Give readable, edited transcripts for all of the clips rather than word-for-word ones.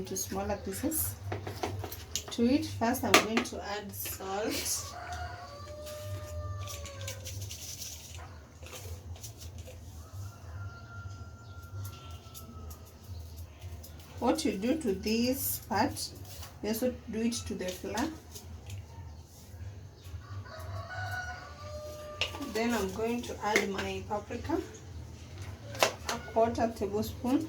into smaller pieces. To it, first I'm going to add salt. What you do to this part, you also do it to the flour. Then I'm going to add my paprika, a 1/4 tablespoon.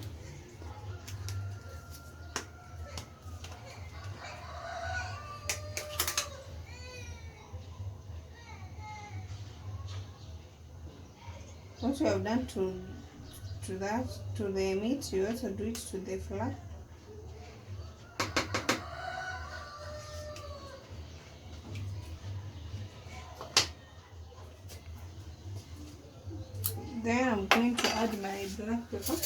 What you have done to the meat, you also do it to the flour. Then I'm going to add my black pepper.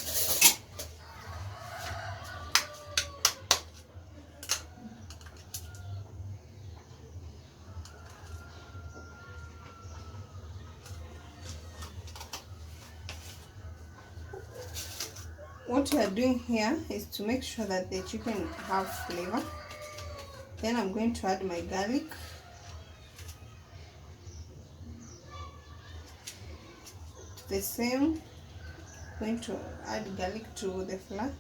What we are doing here is to make sure that the chicken have flavor. Then I'm going to add my garlic. The same, I'm going to add garlic to the flour.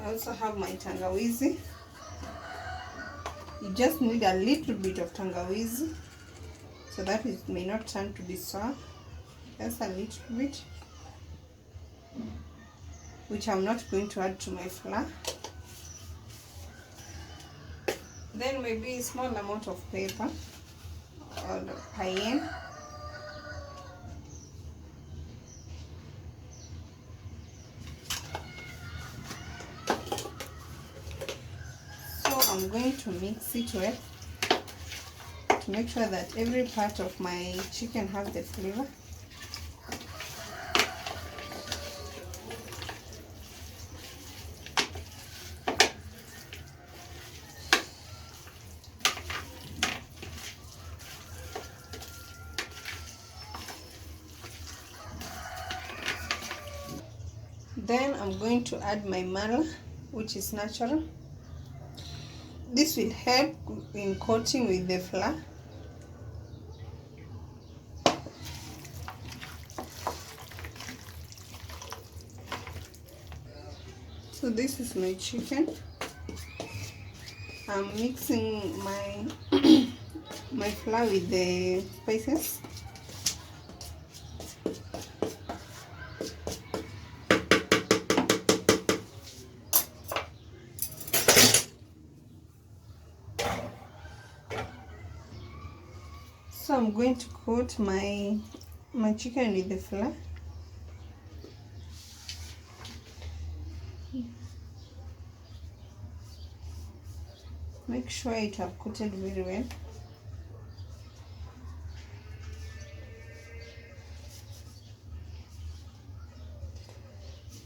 I also have my tangawizi. You just need a little bit of tangawizi so that it may not turn to be sour. Just a little bit, which I'm not going to add to my flour. Then maybe a small amount of pepper or cayenne. So I'm going to mix it well to make sure that every part of my chicken has the flavor. Then I'm going to add my mala, which is natural. This will help in coating with the flour. So this is my chicken. I'm mixing my my flour with the spices. So I'm going to coat my chicken with the flour. Make sure it have coated very well.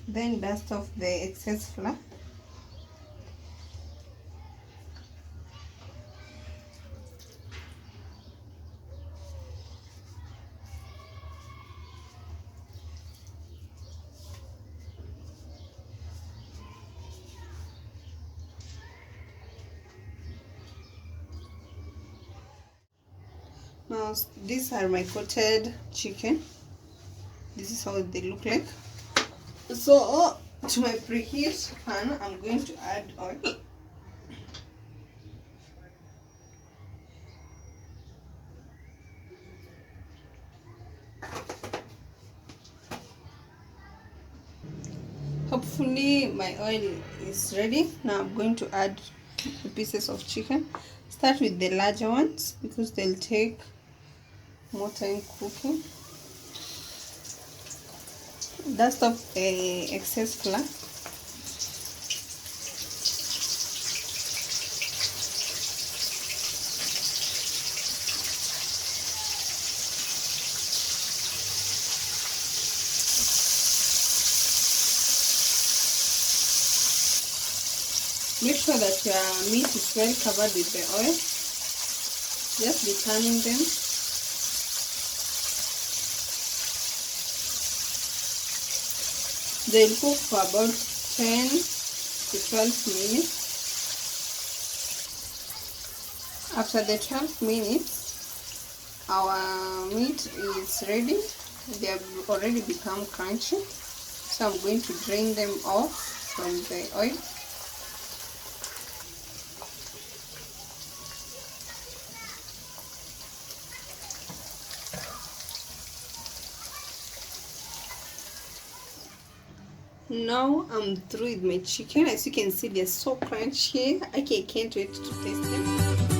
Then dust off the excess flour. Now these are my coated chicken. This is how they look like. So to my preheat pan, I'm going to add oil. Hopefully my oil is ready. Now I'm going to add the pieces of chicken. Start with the larger ones because they'll take more time cooking. Dust off the excess flour. Make sure that your meat is well covered with the oil. Just be turning them. They'll cook for about 10 to 12 minutes. After the 12 minutes, our meat is ready. They have already become crunchy. So I'm going to drain them off from the oil. Now I'm through with my chicken. As you can see, they're so crunchy. Okay, I can't wait to taste them.